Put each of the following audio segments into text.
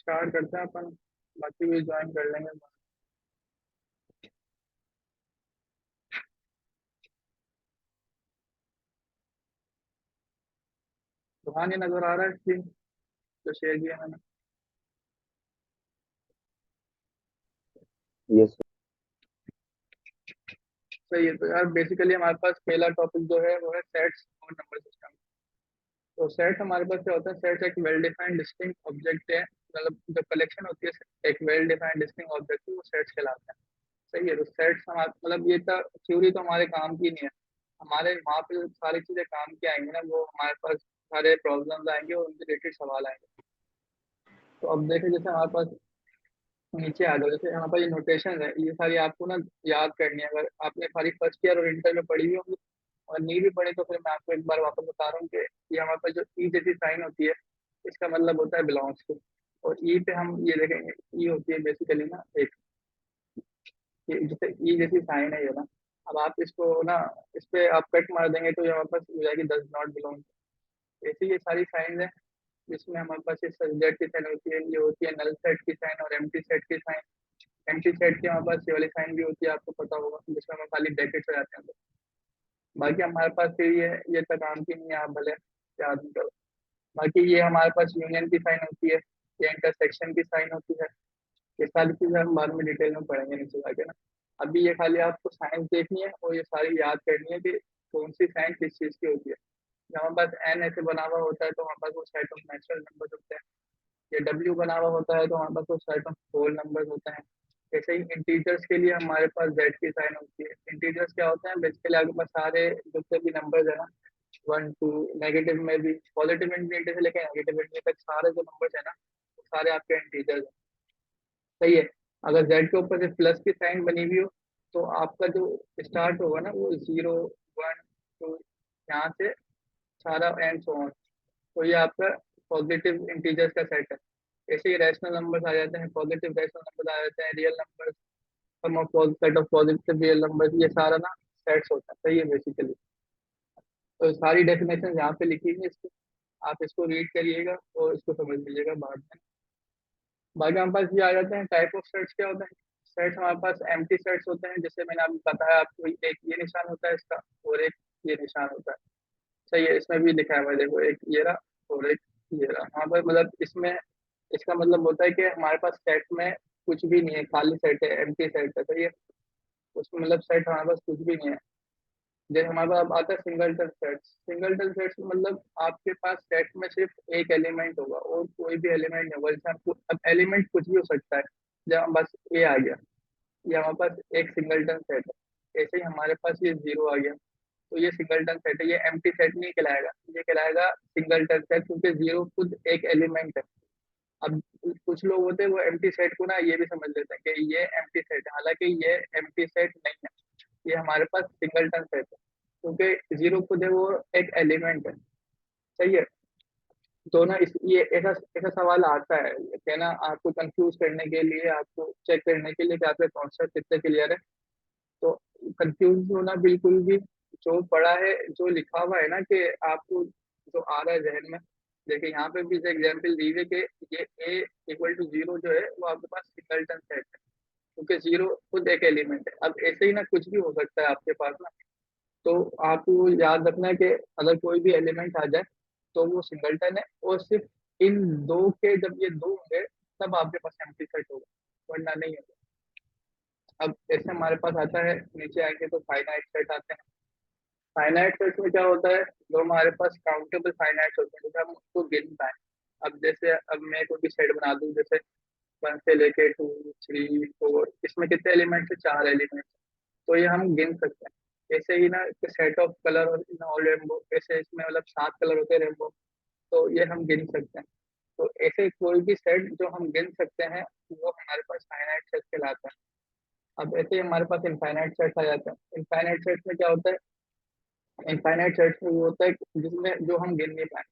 Start करते हैं अपन। बाकी भी ज्वाइन कर लेंगे। सुहानी नजर आ रहा है स्क्रीन जो शेयर किया मैंने। यस। सही है। तो यार बेसिकली हमारे पास पहला टॉपिक जो है वो है सेट्स और नंबर सिस्टम। तो सेट हमारे पास क्या होता है? सेट एक वेल डिफाइंड डिस्टिंक्ट ऑब्जेक्ट है, मतलब जो कलेक्शन होती है एक वेल डिफाइंड डिस्टिंक्ट ऑब्जेक्ट वो सेट्स कहलाते हैं। सही है। तो सेट्स हमारे मतलब ये तो थ्योरी तो हमारे काम की नहीं है। हमारे वहाँ पे जो सारी चीजें काम की आएंगी ना वो हमारे पास सारे प्रॉब्लम्स आएंगे और उनके रिलेटेड सवाल आएंगे। तो अब देखें जैसे हमारे पास नीचे आ जाओ, जैसे यहाँ पर ये नोटेशन है ये सारी आपको ना याद करनी है। अगर आपने सारी फर्स्ट ईयर और इंटर में पढ़ी हुई होंगी और नहीं भी पढ़ी तो फिर मैं आपको एक बार वापस बता रहा हूँ कि ये हमारे पास जो ई जैसी साइन होती है इसका मतलब होता है बिलोंग्स टू। और ई पे हम ये देखेंगे, ई होती है बेसिकली ना एक, ये जैसे ई जैसी साइन है ये ना। अब आप इसको ना इस पे आप कट मार देंगे तो ये हमारे पास हो जाएगी डज नॉट बिलोंग। ऐसे ये सारी साइन है जिसमें हमारे पास ये सब्जेक्ट की साइन होती है, ये होती है नल सेट की साइन और एम्प्टी सेट की साइन। एम्प्टी सेट की हमारे पास ये वाली साइन भी होती है, आपको पता होगा, जिसमें हमें खाली ब्रैकेट्स हो जाते हैं। बाकी हमारे पास फिर ये तक काम की नहीं है, आप भले याद नहीं करो। बाकी ये हमारे पास यूनियन की साइन होती है, ये इंटरसेक्शन की साइन होती है। ये सारी चीजें हम बाद में डिटेल में पढ़ेंगे नीचे जाके ना। अभी ये खाली आपको साइंस देखनी है और ये सारी याद करनी है कि कौन सी साइन किस चीज की होती है। जब हमारे पास एन ऐसे बना हुआ होता है तो हमारे पास वो सेट ऑफ नेचुरल नंबर होते हैं। ये डब्ल्यू बना हुआ होता है तो हमारे पास वो सेट ऑफ होल नंबर होते हैं। जैसे ही इंटीजर्स के लिए हमारे पास जेड की साइन होती है। इंटीजर्स क्या होते हैं? बेसिकली आपके पास सारे जितने भी नंबर्स है ना, वन टू, नेगेटिव में भी, पॉजिटिव इंटीजर से लेकर नेगेटिव इंटीजर तक सारे जो नंबर्स है ना वो सारे आपके इंटीजर्स हैं। सही है। अगर जेड के ऊपर से प्लस की साइन बनी हुई हो तो आपका जो स्टार्ट होगा ना वो जीरो, वन, टू, यहाँ से सारा एंड सो ऑन। तो ये आपका पॉजिटिव इंटीजर्स का सेट है। ऐसे ही रैशनल नंबर्स आ जाते हैं, पॉजिटिव रैशनल नंबर्स आ जाते हैं, real numbers, some of set of positive real numbers, ये सारा ना सेट्स होता है। सही है बेसिकली। तो सारी डेफिनेशन यहाँ पे लिखी है इसकी, आप इसको रीड करिएगा और इसको समझ लीजिएगा बाद में। बाकी हमारे पास ये आ जाते हैं टाइप ऑफ सेट्स क्या होते हैं। सेट्स हमारे पास एम्प्टी सेट्स होते हैं, जैसे मैंने आपको बताया आपको, एक ये निशान होता है इसका और एक ये निशान होता है। सही है। इसमें भी लिखा है भाई देखो, एक ये रहा और एक ये रहा। हाँ भाई मतलब इसमें इसका मतलब होता है कि हमारे पास सेट में कुछ भी नहीं है, खाली सेट है, एम्प्टी सेट है। सही है। उसमें मतलब सेट हमारे पास कुछ भी नहीं है। जैसे हमारे पास अब आता है सिंगलटन सेट्स। सिंगलटन सेट्स मतलब आपके पास सेट में सिर्फ एक एलिमेंट होगा और कोई भी एलिमेंट नहीं होगा। जैसे आपको अब एलिमेंट कुछ भी हो सकता है, जब हम बस ए आ गया, ये हमारे पास एक सिंगलटन सेट है। ऐसे ही हमारे पास ये जीरो आ गया तो ये सिंगलटन सेट है। ये एम्प्टी सेट नहीं कहलाएगा, ये कहलाएगा सिंगलटन सेट, क्योंकि जीरो खुद एक एलिमेंट है। अब कुछ लोग होते हैं वो एम्प्टी सेट को ना ये भी समझ लेते हैं कि ये एम्प्टी सेट है, हालांकि ये एम्प्टी सेट नहीं है। ये हमारे पास सिंगलटन सेट है क्योंकि जीरो खुद है, वो एक एलिमेंट है। सही है। तो ना इस ये ऐसा ऐसा सवाल आता है कि ना आपको कंफ्यूज करने के लिए, आपको चेक करने के लिए कि आपके कॉन्सेप्ट कितने क्लियर है। तो कंफ्यूज होना बिल्कुल भी, जो पढ़ा है जो लिखा हुआ है ना कि आपको जो आ रहा है जहन में। देखिए यहाँ पे भी एग्जाम्पल दी है कि ये ए इक्वल टू जीरो जो है वो आपके पास सिंगलटन सेट है क्योंकि जीरो खुद एक एलिमेंट है। अब ऐसे ही ना कुछ भी हो सकता है आपके पास ना। तो आपको याद रखना है कि अगर कोई भी एलिमेंट आ जाए तो वो सिंगलटन है, और सिर्फ इन दो के जब ये दो होंगे तब आपके पास एम्प्टी सेट होगा, वरना नहीं होगा। अब ऐसे हमारे पास आता है, नीचे आएंगे तो फाइनाइट सेट आते हैं। फाइनाइट सेट में क्या होता है? जो हमारे पास काउंटेबल फाइनाइट होते हैं, जैसे हम उसको गिन पाए। अब जैसे अब मैं कोई भी सेट बना दूं, जैसे वन से लेके टू, थ्री, फोर, इसमें कितने एलिमेंट्स है? चार एलिमेंट्स। तो ये हम गिन सकते हैं। ऐसे ही ना सेट ऑफ कलर और इन ऑल रेनबो, ऐसे इसमें मतलब सात कलर होते हैं रेनबो, तो ये हम गिन सकते हैं। तो ऐसे कोई भी सेट जो हम गिन सकते हैं वो हमारे पास फाइनाइट सेट कहलाता है। अब ऐसे ही हमारे पास इनफाइनाइट सेट्स आ जाते हैं। इनफाइनाइट सेट्स में क्या होता है? इनफाइनाइट सेट्स में वो होता है जिसमें जो हम गिन नहीं पाए।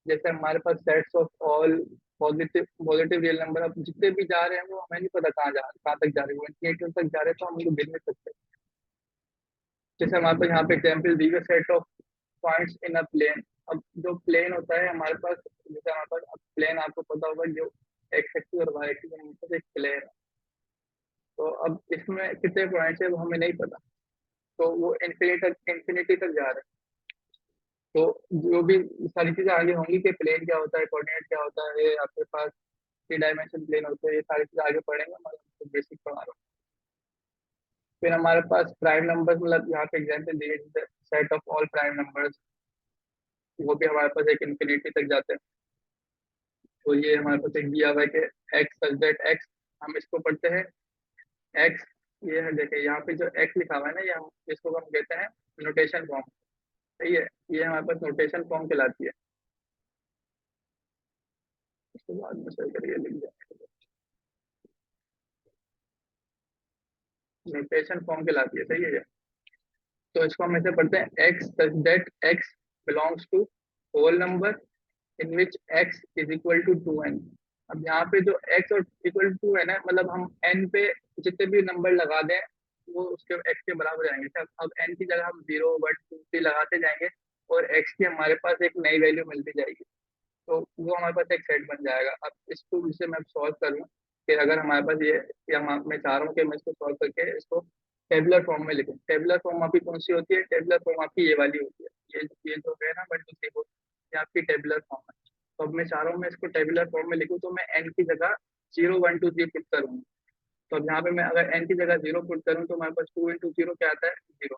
जैसे हमारे पास sets of all positive positive real number, अब जितने भी जा रहे हैं वो हमें नहीं पता कहाँ जा रहे, कहाँ तक जा रहे हैं, वो इंफिनिटी तक जा रहे हैं तो हम उनको गिन नहीं सकते। जैसे हमारे पास यहाँ पे एग्जाम्पल दी है set of points in a plane. अब जो प्लेन होता है हमारे पास, जैसे हमारे पास प्लेन आपको पता होगा, जो एक्स एक्सिस और वाई एक्सिस हमारे पास एक प्लेन है। तो अब इसमें कितने पॉइंट्स है वो हमें नहीं पता, तो वो इन्फिनिटी तक जा रहे हैं। तो जो भी सारी चीजें आगे होंगी कि प्लेन क्या होता है, कोऑर्डिनेट क्या होता है, आपके पास थ्री डायमेंशन प्लेन होते हैं, ये सारी चीजें आगे पढ़ेंगे, मतलब बेसिक पढ़ा रहा हूँ। फिर हमारे पास प्राइम नंबर्स, मतलब यहाँ पे एग्जाम्पल दिए set of all prime numbers, वो भी हमारे पास एक इन्फिनिटी तक जाते हैं। तो ये हमारे पास एक दिया हुआ है कि एक्स सच दैट एक्स, हम इसको पढ़ते हैं एक्स, ये है देखिए यहाँ पे जो एक्स लिखा हुआ है ना, ये हम इसको हम कहते हैं नोटेशन फॉर्म। सही है, ये हमारे पास नोटेशन फॉर्म कहलाती है। उसके बाद में सही करके लिख जाए, नोटेशन फॉर्म कहलाती है। सही है ये। तो इसको हम ऐसे पढ़ते हैं x such that x belongs to whole number in which x is equal to 2n। अब यहाँ पे जो एक्स और इक्वल टू है ना, मतलब हम एन पे जितने भी नंबर लगा दें वो उसके एक्स के बराबर जाएंगे। अब एन की जगह हम 0 1 2 3 लगाते जाएंगे और एक्स की हमारे पास एक नई वैल्यू मिलती जाएगी, तो वो हमारे पास एक सेट बन जाएगा। अब इसको जिसे मैं सॉल्व करूँ कि अगर हमारे पास ये, या मैं चाह रहा हूँ कि मैं इसको सॉल्व करके इसको टेबुलर फॉर्म में लिखूँ। टेबुलर फॉर्म आपकी कौन सी होती है? टेबुलर फॉर्म आपकी ये वाली होती है, ये जो है ना 1 2 3 4, ये आपकी टेबुलर फॉर्म है। तो अब मैं चाह रहा हूँ मैं इसको टेबुलर फॉर्म में लिखूँ, तो मैं एन की जगह 0 1 2 3 पुट करूँगा। तो अब यहाँ पे मैं अगर एन की जगह 0 पुट करूँ तो हमारे पास 2 × 0 क्या आता है? 0।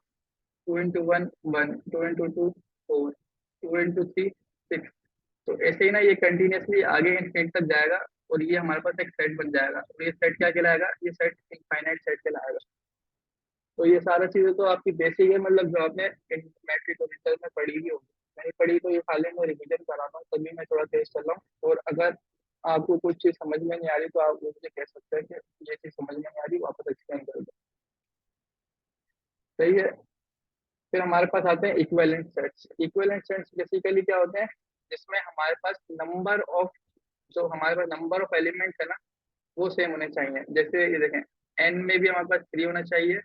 2 × 1 1, 2 × 2 4, 2 × 3 6। तो ऐसे ही ना ये कंटिन्यूअसली आगे इनफिनिट तक जाएगा, और ये हमारे पास एक सेट बन जाएगा, और ये सेट क्या कहलाएगा? ये सेट इनफाइनाइट सेट कहलाएगा। तो ये सारा चीजें तो आपकी बेसिक है, मतलब जो आपने मैट्रिक और इंटर में पढ़ी भी होगी। नहीं पढ़ी तो ये खाली मैं रिवीजन करा रहा हूँ, तभी मैं थोड़ा तेज चल रहा हूँ। और अगर आपको कुछ चीज समझ में नहीं आ रही तो आप मुझे कह सकते हैं कि ये चीज समझ में नहीं आ रही, वापस एक्सप्लेन कर दो। सही है। फिर हमारे पास आते हैं equivalent sets. Equivalent sets basically क्या होते हैं? जिसमें हमारे पास नंबर ऑफ, जो हमारे पास नंबर ऑफ एलिमेंट्स है ना, वो सेम होने चाहिए। जैसे ये देखें, एन में भी हमारे पास 3 होना चाहिए,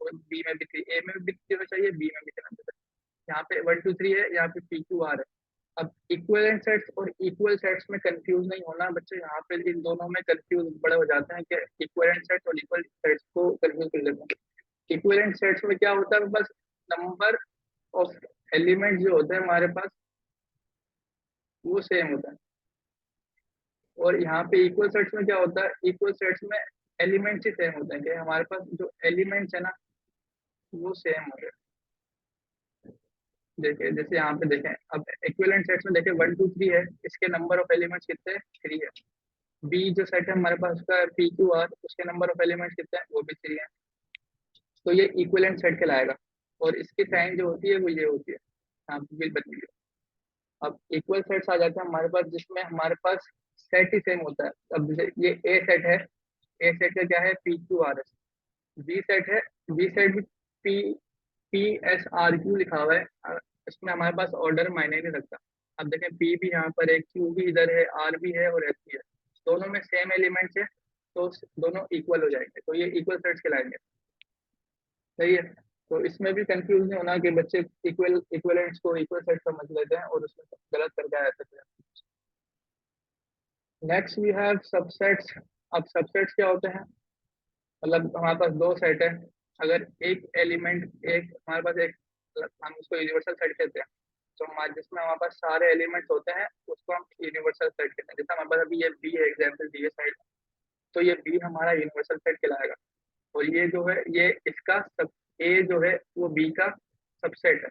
और बी में भी 3, ए में भी 3 होना चाहिए, बी में भी 3 होना चाहिए। यहाँ पे 1 2 3 है, यहाँ पे PQR है। अब इक्विवेलेंट सेट्स और इक्वल सेट्स में कंफ्यूज नहीं होना बच्चे, यहाँ पे इन दोनों में कंफ्यूज बड़े हो जाते हैं कि इक्विवेलेंट सेट्स और इक्वल सेट्स को कंफ्यूज कर लेते हैं। इक्विवेलेंट सेट्स में क्या होता है? बस नंबर ऑफ एलिमेंट जो होते हैं हमारे पास वो सेम होता है। और यहाँ पे इक्वल सेट्स में क्या होता है? इक्वल सेट्स में एलिमेंट्स ही सेम होते हैं, कि हमारे पास जो एलिमेंट्स है ना वो सेम हो रहे हैं। देखिए जैसे यहाँ पे देखें, अब इक्विवेलेंट सेट्स में देखें 1 2 3 है, इसके नंबर ऑफ एलिमेंट्स कितने हैं? 3 है। बी जो सेट है हमारे पास उसका PQR, उसके नंबर ऑफ एलिमेंट्स कितने हैं? वो भी 3 है। तो ये इक्विवेलेंट सेट कहलाएगा। और इसकी साइन जो होती है वो ये होती है, हाँ बिल बदली है। अब इक्वल सेट्स आ जाते हैं हमारे पास जिसमें हमारे पास सेट ही सेम होता है। अब जैसे ये ए सेट है, ए सेट का क्या है? PQRS। बी सेट है, बी सेट भी PSRQ लिखा हुआ है। इसमें हमारे पास ऑर्डर मायने नहीं रखता। अब देखें पी भी यहाँ पर है, क्यू भी इधर है, आर भी है और एस भी है, दोनों में सेम एलिमेंट्स है, तो दोनों इक्वल हो जाएंगे, तो ये इक्वल सेट्स कहलाएंगे। सही है। तो इसमें भी कंफ्यूज नहीं होना कि बच्चे इक्वलेंट्स को इक्वल सेट समझ लेते हैं और उसमें गलत करके आया सकते हैं। Next we have subsets. अब सबसेट्स क्या होते हैं? मतलब हमारे पास दो सेट है, अगर एक एलिमेंट, एक हमारे पास एक, हम उसको यूनिवर्सल सेट कहते हैं। तो हमारे जिसमें हमारे पास सारे एलिमेंट्स होते हैं उसको हम यूनिवर्सल सेट कहते हैं। जैसे हमारे पास अभी ये बी है, एग्जाम्पल दी है साइड, तो ये बी हमारा यूनिवर्सल सेट कहलाएगा। और ये जो है ये इसका सब, ए जो है वो बी का सबसेट है।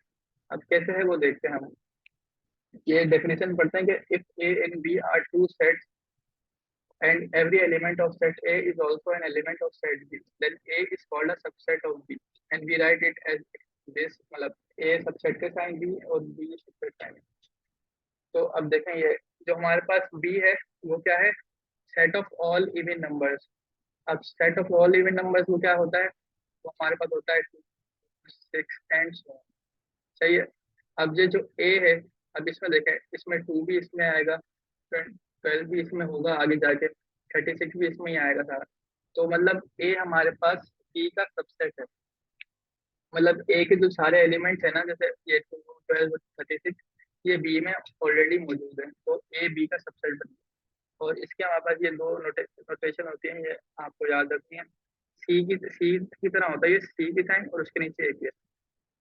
अब कैसे है वो देखते हैं हम। ये डेफिनेशन पढ़ते हैं कि if A and B are two sets and every element of set A is also an element of set B, then A is called a subset of B, and we write it as this, मतलब A subset का sign B और B subset sign. तो अब देखें ये जो हमारे पास B है वो क्या है? Set of all even numbers. अब set of all even numbers वो क्या होता है? वो हमारे पास होता है 2 6 एंड so on। सही है। अब ये जो A है, अब इसमें देखें, इसमें 2 भी इसमें आएगा, 12 भी इसमें होगा आगे जाके, 36 भी इसमें ही आएगा सारा। तो मतलब ए हमारे पास बी का सबसेट है। मतलब ए के जो सारे एलिमेंट्स है ना, जैसे ये 2 12 36, ये बी में ऑलरेडी मौजूद है, तो ए बी का सबसेट बन गया। और इसके हमारे पास ये दो नोटेशन होती है, ये आपको याद रखनी है। सी की तरह होता है ये, सी की साइन और उसके नीचे एक है।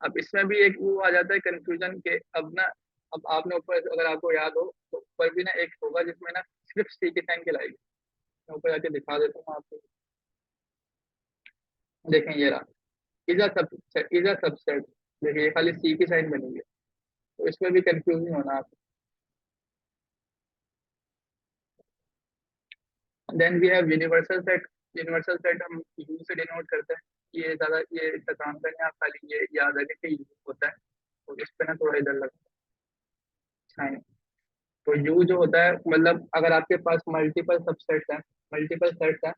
अब इसमें भी एक वो आ जाता है कंफ्यूजन के, अब ना, अब आपने ऊपर अगर आपको याद हो तो ऊपर भी ना एक होगा जिसमें ना सिर्फ सी की साइन खिलाएगी। मैं ऊपर जाके दिखा देता हूँ आपको। देखें ये रहा, इज अ सबसेट। देखिए ये खाली सी की साइन बनी हुई है, तो इसमें भी कंफ्यूज नहीं होना आप। Then we have universal set. Universal set हम यू से डिनोट करते हैं। ये ज्यादा ये इतना काम करने आप खाली ये याद रखें कि यू होता है, और इस पे ना थोड़ा इधर लगता है। तो यू जो होता है, मतलब अगर आपके पास मल्टीपल सबसेट्स हैं, मल्टीपल सेट्स हैं,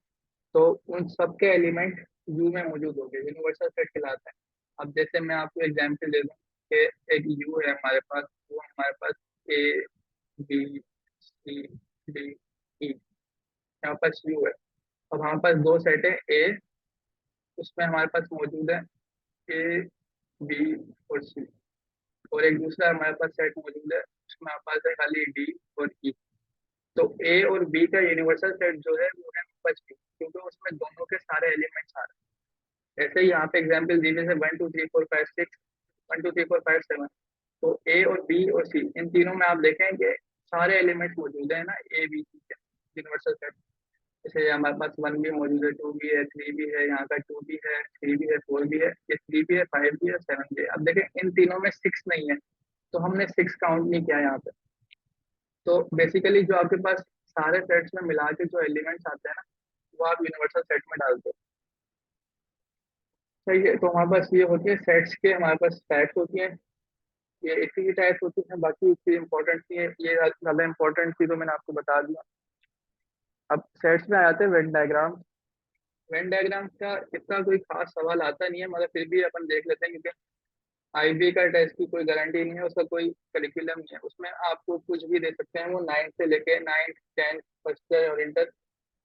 तो उन सब के एलिमेंट यू में मौजूद होंगे, यूनिवर्सल सेट कहलाता है। अब जैसे मैं आपको एग्जांपल दे दूं कि एक यू है हमारे पास, वो हमारे पास A B C D E, यहाँ पास यू है। अब हमारे पास दो सेट है ए, उसमें हमारे पास मौजूद है ए बी और सी, और एक दूसरा हमारे पास सेट मौजूद है, उसमें हमारे पास है खाली डी और ई। तो ए और बी का यूनिवर्सल सेट जो है वो है 25, क्योंकि उसमें दोनों के सारे एलिमेंट्स आ रहे हैं। ऐसे ही यहाँ पे एग्जांपल दी जैसे 1 2 3 4 5 6, 1 2 3 4 5 7। तो ए और बी और सी, इन तीनों में आप देखें कि सारे एलिमेंट्स मौजूद है ना ए बी सी के यूनिवर्सल सेट। जैसे हमारे पास वन भी मौजूद है, टू भी है, थ्री भी है, यहाँ का टू भी है, थ्री भी है, फोर भी है, ये थ्री भी है, फाइव भी है, सेवन भी है। अब देखें इन तीनों में सिक्स नहीं है, तो हमने सिक्स काउंट नहीं किया यहाँ पे। तो बेसिकली जो आपके पास सारे सेट्स में मिला के जो एलिमेंट्स आते हैं ना, वो आप यूनिवर्सल सेट में डालते हो। सही है, तो हमारे पास ये होती है सेट्स के, हमारे पास टाइप्स होती हैं। ये इसी की टाइप्स होती है, बाकी इतनी इंपॉर्टेंट नहीं है, ये ज़्यादा इंपॉर्टेंट थी तो मैंने आपको बता दिया। अब सेट्स में आ जाते हैं वेन डायग्राम। वेन डायग्राम का इतना कोई खास सवाल आता नहीं है, मगर फिर भी अपन देख लेते हैं, क्योंकि आईबी का टेस्ट की कोई गारंटी नहीं है, उसका कोई करिकुलम नहीं है, उसमें आपको कुछ भी दे सकते हैं। वो 9 से लेके 9 10 फर्स्ट ईयर और इंटर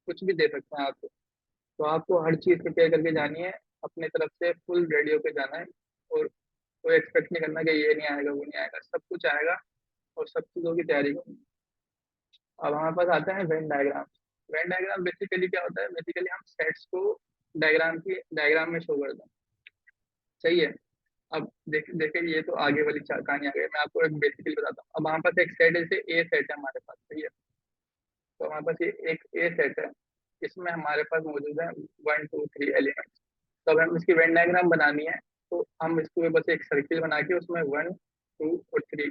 कुछ भी दे सकते हैं आपको। तो आपको हर चीज़ प्रिपेयर करके जानी है, अपने तरफ से फुल रेडी होके जाना है, और कोई एक्सपेक्ट नहीं करना कि ये नहीं आएगा वो नहीं आएगा, सब कुछ आएगा, और सब चीज़ों की तैयारी करनी है। अब हमारे पास आता है Venn diagram. Venn diagram basically क्या होता है, बेसिकली हम सेट्स को डायग्राम में शो करते हैं। सही है। अब देखिए ये तो आगे वाली कहानी आ गई, मैं आपको एक बेसिकली बताता हूँ। अब हमारे पास एक सेट, जैसे ए सेट है हमारे पास, सही है। तो हमारे पास ये एक ए सेट है, इसमें हमारे पास मौजूद है 1 2 3 एलिमेंट्स। तो अब हम इसकी वेन डायग्राम बनानी है, तो हम इसको बस एक सर्किल बना के उसमें 1 2 और 3,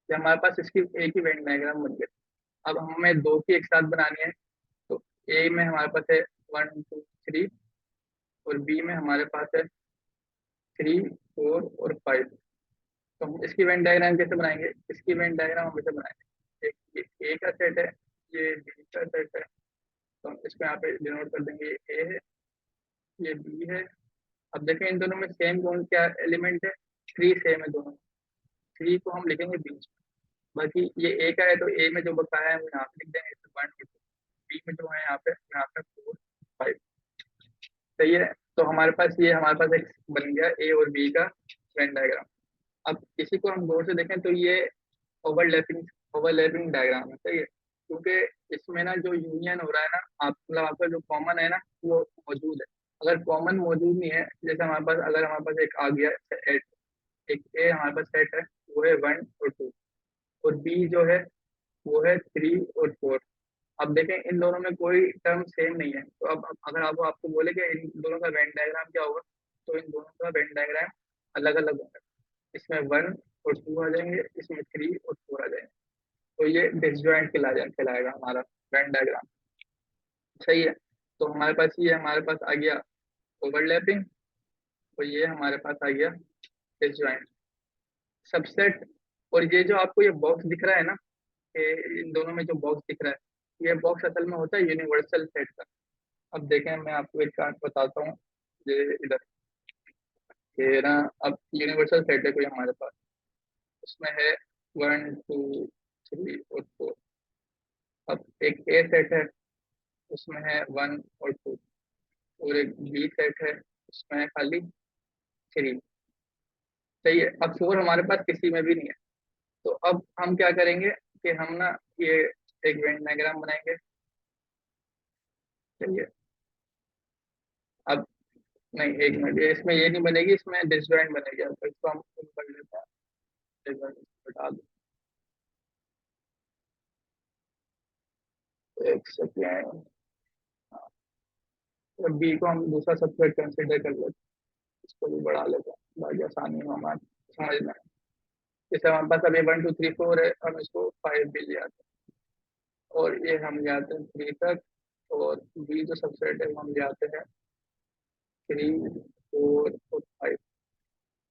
ये हमारे पास इसकी एक ही वेन डायग्राम बन गई। अब हमें दो की एक साथ बनानी है, तो ए में हमारे पास है 1 2 3, और बी में हमारे पास है 3 4 और 5। तो हम इसकी वेन डायग्राम कैसे बनाएंगे, इसकी वेन डायग्राम हम कैसे बनाएंगे, एक ये ए का सेट है, ये बी का सेट है, तो हम इसको यहाँ पे डिनोट कर देंगे, ये ए है, ये बी है। अब देखें इन दोनों में सेम कौन क्या एलिमेंट है, थ्री सेम है दोनों। थ्री को हम लिखेंगे बीच में, बाकी ये ए का है तो ए में जो बकाया है वो यहाँ पे लिख देंगे, तो 1 2। बी में जो है यहाँ पे 4 5। सही है। तो हमारे पास ये हमारे पास एक बन गया ए और बी का वेन डायग्राम। अब इसी को हम गौर से देखें तो ये ओवरलैपिंग ओवरलैपिंग डायग्राम है, सही है, क्योंकि इसमें ना जो यूनियन हो रहा है ना, आप मतलब आपका जो कॉमन है ना वो मौजूद है। अगर कॉमन मौजूद नहीं है, जैसे हमारे पास अगर हमारे पास एक आ गया सेट, एक ए हमारे पास सेट है, वो है 1 और 2, और बी जो है वो है 3 और 4। अब देखें इन दोनों में कोई टर्म सेम नहीं है, तो अब अगर आपको आपको बोले कि इन दोनों का वेन डायग्राम क्या होगा, तो इन दोनों का वेन डायग्राम अलग अलग होगा। इसमें 1 और 2 आ जाएंगे, इसमें 3 और 4 आ जाएंगे। तो ये डिसजॉइंट कहलाएगा हमारा वेन डायग्राम। सही है। तो हमारे पास ये हमारे पास आ गया ओवरलैपिंग, और ये हमारे पास आ गया डिसजॉइंट सबसेट। और ये जो आपको ये बॉक्स दिख रहा है ना, ये इन दोनों में जो बॉक्स दिख रहा है, ये बॉक्स असल में होता है यूनिवर्सल सेट का। अब देखें मैं आपको एक बात बताता हूँ, ये इधर ये ना, अब यूनिवर्सल सेट है कोई हमारे पास, उसमें है 1 2 3 और 4। अब एक ए सेट है, उसमें है 1 और 2, और एक बी सेट है, उसमें है खाली 3। सही है। अब 4 हमारे पास किसी में भी नहीं है। तो अब हम क्या करेंगे कि हम ना ये एक वेन डायग्राम बनाएंगे। चलिए अब, नहीं एक मिनट, ये इसमें ये नहीं बनेगी, इसमें डिसजॉइंट बनेगी, तो इसको हम full कर लेते हैं। disjoint हटा दो, एक सेकेंड। बी को हम दूसरा सबसेट कंसिडर कर लेते हैं, इसको भी बढ़ा लेते हैं बाकी आसानी में हमारे समझना है। जैसे हमारे पास अभी 1 2 3 4 है, हम इसको 5 भी ले आते हैं, और ये हम ले आते हैं 3 तक, और बी जो सबसेट है वो हम ले आते हैं 3 4 और 5।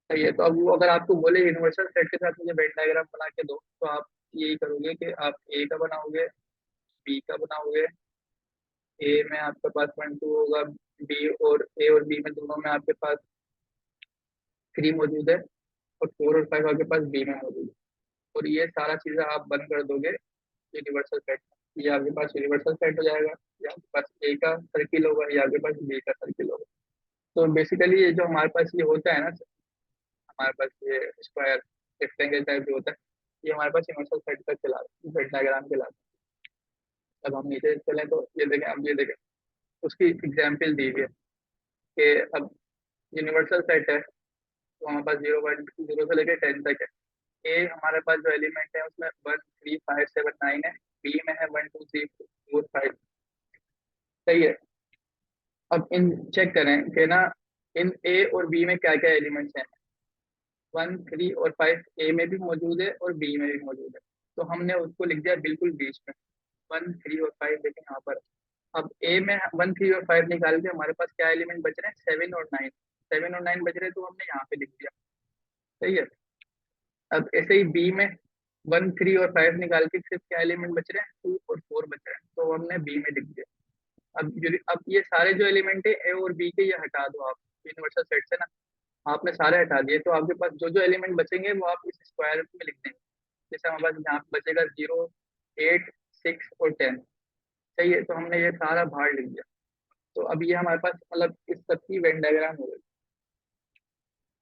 सही है, तो अब वो अगर आपको बोले यूनिवर्सल सेट के साथ मुझे वेन डायग्राम बना के दो, तो आप यही करोगे कि आप ए का बनाओगे, बी का बनाओगे। ए में आपके पास 1 2 होगा, बी और ए और बी में दोनों में आपके पास 3 मौजूद है, और 4 और 5 आपके पास बी में मौजूद है। और ये सारा चीज़ें आप बंद कर दोगे यूनिवर्सल सेट में, ये आपके पास यूनिवर्सल सेट हो जाएगा। ये आपके पास ए का सर्किल होगा, ये आपके पास बी का सर्किल होगा। तो बेसिकली ये जो हमारे पास ये होता है ना, हमारे पास ये स्क्वायर रेक्टेंगल टाइप जो होता है, ये हमारे पास यूनिवर्सल सेट का कहलाता है, सेट डायग्राम कहलाता है। अब हम नीचे चलें तो ये देखें, अब ये देखें, उसकी एग्जाम्पल दी हुई है कि अब यूनिवर्सल सेट है, तो हमारे पास 0 से लेकर 10 तक है। ए हमारे पास जो एलिमेंट है उसमें 1 3 5 7 9 है, बी में है 1 2 3 4 5। सही है। अब इन चेक करें कि ना, इन ए और बी में क्या क्या एलिमेंट्स हैं। 1 3 और 5 ए में भी मौजूद है और बी में भी मौजूद है, तो हमने उसको लिख दिया बिल्कुल बीच में। 1 3 और 5 देखें यहाँ पर। अब ए में 1 3 और 5 निकाल के हमारे पास क्या एलिमेंट बच रहे हैं, 7 और 9। 7 और 9 बच रहे हैं, तो हमने यहाँ पे लिख दिया। सही है। अब ऐसे ही बी में 1 3 और 5 निकाल के सिर्फ क्या एलिमेंट बच रहे हैं, 2 और 4 बच रहे हैं, तो हमने बी में लिख दिया। अब ये सारे जो एलिमेंट है ए और बी के, ये हटा दो आप यूनिवर्सल सेट से ना। आपने सारे हटा दिए, तो आपके पास जो जो एलिमेंट बचेंगे वो आप इस स्क्वायर में लिख देंगे। जैसे हमारे पास यहाँ पे बचेगा 0 8 6 और 10। सही है, तो हमने ये सारा बाहर लिख दिया। तो अब ये हमारे पास मतलब इस सब की वेन डायग्राम हो गई।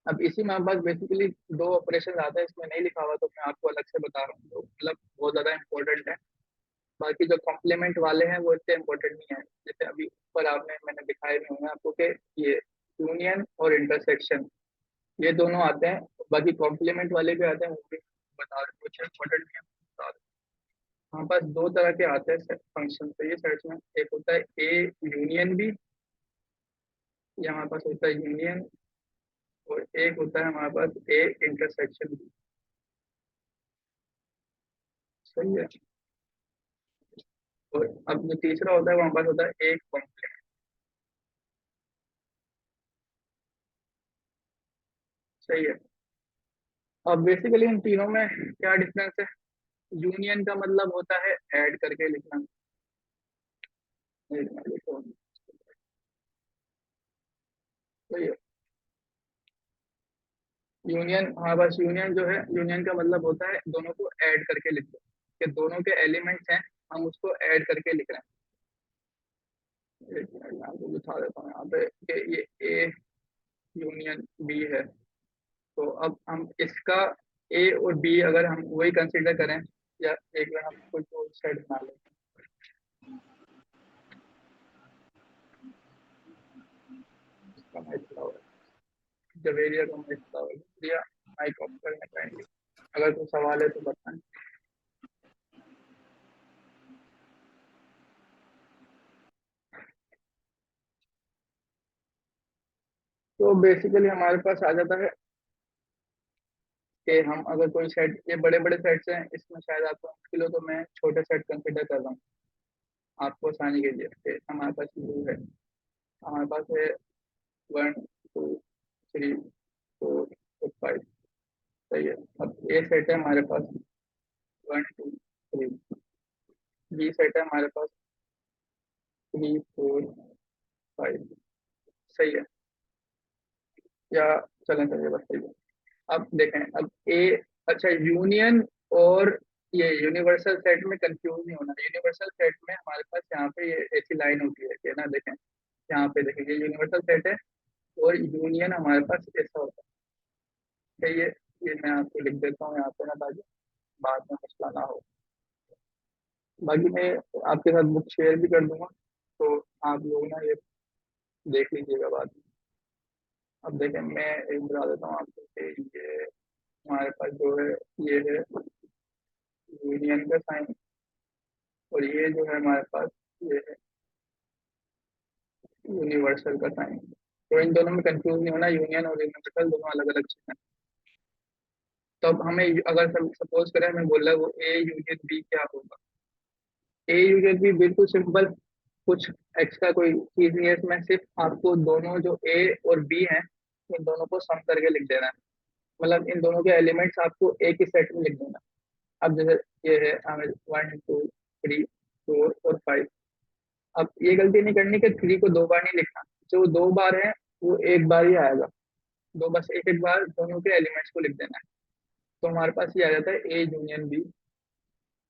अब इसी में हमारे पास बेसिकली दो ऑपरेशन आता है, इसमें नहीं लिखा हुआ तो मैं आपको अलग से बता रहा हूँ, तो मतलब बहुत ज़्यादा इंपॉर्टेंट है। बाकी जो कॉम्प्लीमेंट वाले हैं वो इतने इंपॉर्टेंट नहीं है। जैसे अभी ऊपर आपने मैंने दिखाए भी होंगे आपको कि ये यूनियन और इंटरसेक्शन, ये दोनों आते हैं। बाकी कॉम्प्लीमेंट वाले भी आते हैं, वो भी बता रहे, कुछ इंपॉर्टेंट नहीं है बता रहे। हमारे पास दो तरह के आते हैं फंक्शन, तो ये सेट्स में एक होता है ए यूनियन भी, ये हमारे पास होता है यूनियन, और एक होता है हमारे पास ए इंटरसेक्शन भी। सही है। और अब जो तीसरा होता है वो हमारे पास होता है एक कॉम्प्लीमेंट। सही है। अब बेसिकली इन तीनों में क्या डिफरेंस है। यूनियन का मतलब होता है ऐड करके लिखना। एक मिनट लिखो। सही है। यूनियन, हमारे पास यूनियन जो है, यूनियन का मतलब होता है दोनों को ऐड करके लिख दो, कि दोनों के एलिमेंट्स हैं, हम उसको ऐड करके लिख रहे हैं। एक मिनट यहाँ पे लिखा देता हूँ यहाँ पे कि ये ए यूनियन बी है। तो अब हम इसका ए और बी अगर हम वही कंसीडर करें, या एक बार हम कुछ और सेट बना लें। इसका मैं थोड़ा और जब एरिया को मैं थोड़ा और दिया, माइक ऑफ करने पाएंगे। अगर कोई सवाल है तो बताएं। तो बेसिकली हमारे पास आ जाता है कि हम अगर कोई सेट, ये बड़े बड़े सेट्स हैं, इसमें शायद आपको मुश्किल हो, तो मैं छोटे सेट कंसिडर कर रहा हूँ आपको आसानी के लिए। कि हमारे पास ब्लू है, हमारे पास है 1 2 3 4 और 5। सही है। अब ए सेट है हमारे पास 1 2 3, बी सेट है हमारे पास 3 4 5। सही है। या चलें चलिए, बस सही है। अब देखें, अब ए, अच्छा यूनियन और ये यूनिवर्सल सेट में कंफ्यूज नहीं होना। यूनिवर्सल सेट में हमारे पास यहाँ पे ये ऐसी लाइन होती है कि ना, देखें यहाँ पे देखें, ये यूनिवर्सल सेट है, और यूनियन हमारे पास ऐसा होता है। कि ये मैं आपको लिख देता हूँ यहाँ पे ना, ताकि बाद में मसला ना हो। बाकी मैं आपके साथ बुक शेयर भी कर दूंगा, तो आप लोग ना ये देख लीजिएगा बाद में। अब देखें, मैं एक बता देता हूँ आपको कि ये हमारे पास जो है, ये है यूनियन का साइन, और ये जो है हमारे पास, ये है यूनिवर्सल का साइन। तो इन दोनों में कंफ्यूज नहीं होना, यूनियन और यूनिवर्सल दोनों अलग अलग चीज़ हैं। तो अब हमें अगर सपोज करें हमें बोल रहा है वो ए यूनियन बी क्या होगा। ए यूनियन बी बिल्कुल सिंपल, कुछ एक्स्ट्रा कोई चीज नहीं है इसमें, सिर्फ आपको दोनों जो ए और बी हैं इन दोनों को सम करके लिख देना है। मतलब इन दोनों के एलिमेंट्स आपको एक ही सेट में लिख देना है। अब जैसे ये है हमें 1 2 3 4 और 5। अब ये गलती नहीं करनी कि 3 को 2 बार नहीं लिखना, जो 2 बार है वो एक बार ही आएगा। दो बस एक एक बार दोनों के एलिमेंट्स को लिख देना है। तो हमारे पास ये आ जाता है ए यूनियन बी।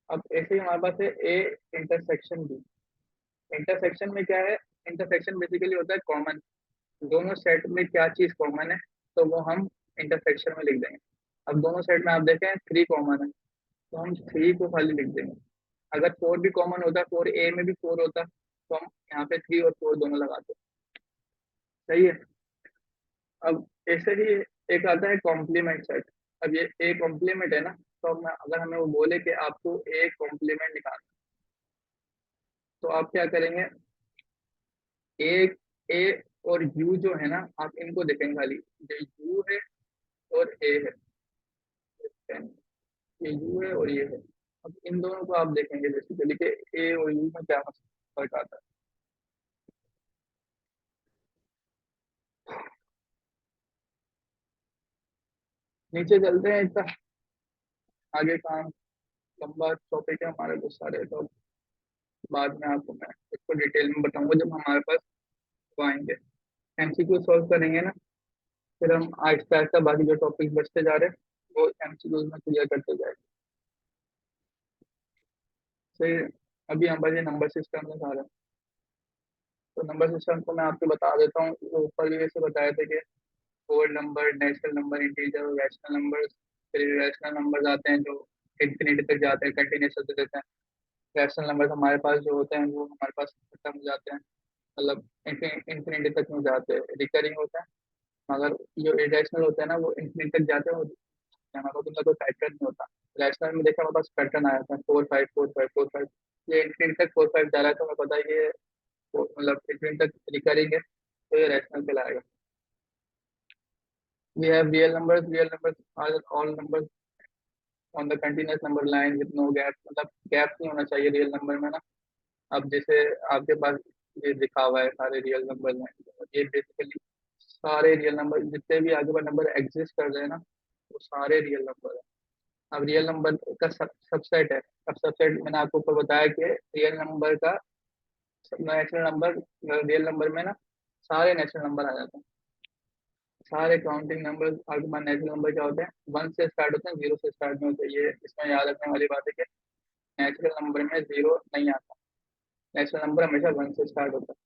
अब ऐसे ही हमारे पास है ए इंटरसेक्शन बी। इंटरसेक्शन में क्या है, इंटरसेक्शन बेसिकली होता है कॉमन, दोनों सेट में क्या चीज कॉमन है, तो वो हम इंटरसेक्शन में लिख देंगे। अब दोनों सेट में आप देखें 3 कॉमन है, तो हम 3 को खाली लिख देंगे। अगर 4 भी कॉमन होता, 4 ए में भी 4 होता, तो हम यहाँ पे 3 और 4 दोनों लगाते। सही है। अब ऐसे ही एक आता है कॉम्प्लीमेंट सेट। अब ये ए कॉम्प्लीमेंट है ना, तो अब अगर हमें वो बोले कि आपको ए कॉम्प्लीमेंट निकालना, तो आप क्या करेंगे, ए ए और यू जो है ना, आप इनको देखेंगे खाली, जो यू है और ए है, ये यू है और ये है। अब इन दोनों को आप देखेंगे बेसिकली कि ए और यू में क्या फर्क आता है। नीचे चलते हैं, इतना आगे काम लंबा टॉपिक है हमारे बहुत सारे, तो बाद में आपको मैं इसको डिटेल में बताऊंगा जब हमारे पास वो आएंगे, एमसीक्यू सॉल्व करेंगे ना। फिर हम आहिस्ता आहिस्ता बाकी जो टॉपिक बचते जा रहे हैं वो एमसीक्यूज में क्लियर करते जाएंगे। सही है। अभी हम बजे नंबर सिस्टम में जा रहे हैं। तो नंबर सिस्टम को मैं आपको बता देता हूँ, वो ऊपर भी वैसे बताए थे कि whole number, natural number, integer और रैशनल नंबर। फिर रैशनल नंबर आते हैं जो इंफिनिटी तक जाते हैं, कंटिन्यूस होते रहते हैं। रैशनल नंबर हमारे पास जो होते हैं वो हमारे पास खत्म हो जाते हैं, मतलब इंफिनिटी तक नहीं जाते, रिकरिंग होता है। मगर जो इरेशनल होते हैं ना वो इंफिनिटी तक जाते हैं, वो हमारे पास उनका कोई पैटर्न नहीं होता। रैशनल में देखा हमारे पास पैटर्न आया था 4 5 4 5 4 5, ये इंफिनिटी तक 4 5 जा रहा है, तो हमें पता है ये मतलब इंफिनिटी तक रिकरिंग है, तो ये रैशनल कहलाएगा। We have real numbers are all numbers on the continuous number line with no gap, मतलब गैप नहीं होना चाहिए रियल नंबर में ना। अब जैसे आपके पास ये लिखा हुआ है सारे रियल नंबर हैं, ये बेसिकली सारे रियल नंबर जितने भी आगे बढ़ नंबर एग्जिस्ट कर रहे हैं ना, वो सारे रियल नंबर है। अब रियल नंबर का सबसेट है। अब सबसेट मैंने आपको ऊपर बताया कि रियल नंबर का नेचुरल नंबर, रियल नंबर में ना सारे नेचुरल नंबर आ जाते हैं। सारे काउंटिंग नंबर आपके पास नेचुरल नंबर क्या होते हैं, 1 से स्टार्ट होते हैं, 0 से स्टार्ट नहीं होते। ये इसमें याद रखने वाली बात है कि नेचुरल नंबर में 0 नहीं आता, नेचुरल नंबर हमेशा 1 से स्टार्ट होता है।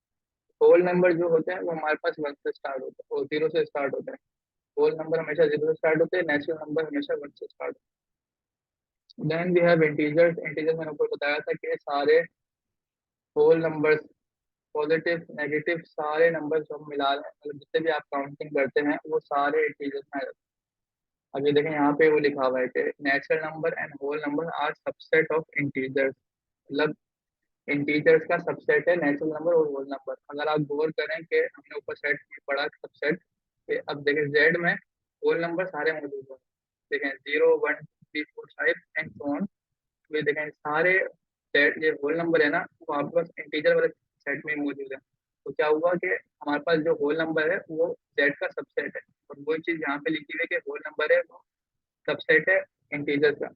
होल नंबर जो होते हैं वो हमारे पास 1 से स्टार्ट होते हैं और 0 से स्टार्ट होते हैं। होल नंबर हमेशा 0 से स्टार्ट होते हैं, नेचुरल नंबर हमेशा 1 से स्टार्ट होते हैं। Then we have integers. Integers मैंने ऊपर बताया था कि सारे होल नंबर्स, पॉजिटिव नेगेटिव सारे नंबर जो हम मिला रहे हैं, मतलब जितने भी आप काउंटिंग करते हैं वो सारे इंटीजर्स में आ जाते हैं। अभी देखें यहाँ पे वो लिखा हुआ है कि natural number and whole number are subset of integers, मतलब इंटीजर्स का सबसेट है नेचुरल नंबर और होल नंबर। अगर आप गौर करें कि हमने ऊपर सेट में पढ़ा सबसेट, अब देखें जेड में होल नंबर सारे मौजूद हैं। देखें 0 1 2 3 4 5 एंड सो ऑन। ये देखें सारे सेट, ये होल नंबर है ना, वो आपके पास इंटीजर वाले सेट में ही मौजूद है। तो क्या हुआ कि हमारे पास जो होल नंबर है वो जेड का सबसेट है, और वही चीज यहाँ पे लिखी हुई है कि होल नंबर है वो सबसेट है इंटीजर का।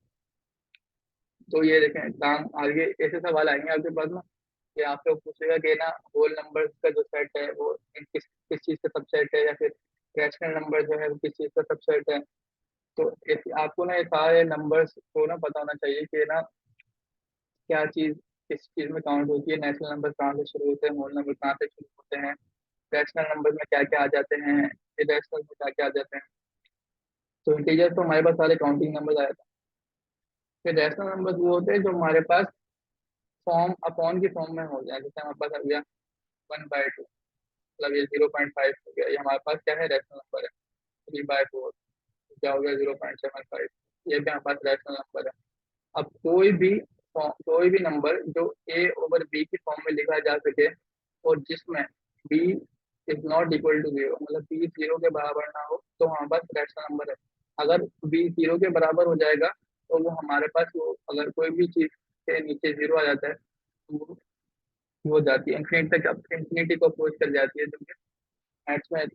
तो ये देखें काम आगे ऐसे सवाल आएंगे आपके पास में कि आप लोग पूछेगा कि ना होल नंबर्स का जो सेट है वो किस किस चीज़ का सबसेट है, या फिर रैशनल नंबर जो है वो किस चीज़ का सबसेट है। तो आपको ना ये सारे नंबर्स को ना पता होना चाहिए कि ना क्या चीज़ किस चीज़ में काउंट होती है, नेचुरल नंबर कहाँ से शुरू होते हैं, होल नंबर कहाँ से शुरू होते हैं, रैशनल नंबर में क्या क्या आ जाते हैं, इरेशनल में क्या क्या आ जाते हैं। तो इंटीजर तो हमारे पास सारे काउंटिंग नंबर आ जाते हैं। फिर रैशनल नंबर वो होते हैं जो हमारे पास फॉर्म अपॉन की फॉर्म में हो जाए, जैसे हमारे पास आ गया 1/2, मतलब ये 0.5 हो गया, ये हमारे पास क्या है, रैशनल नंबर है। 3/4 क्या हो गया, 0.75, ये भी हमारे पास रैशनल नंबर है। अब कोई भी नंबर जो ए ओवर बी की फॉर्म में लिखा जा सके और जिसमें B is not equal to zero, मतलब बी जीरो के बराबर ना हो, तो हमारे पास रैशनल नंबर है। अगर बी जीरो के बराबर हो जाएगा तो वो हमारे पास, वो अगर कोई भी चीज के नीचे जीरो आ जाता है तो वो जाती है इंफिनिटी तक, इंफिनिटी को अप्रोच कर जाती है, जो कि मैथ्स में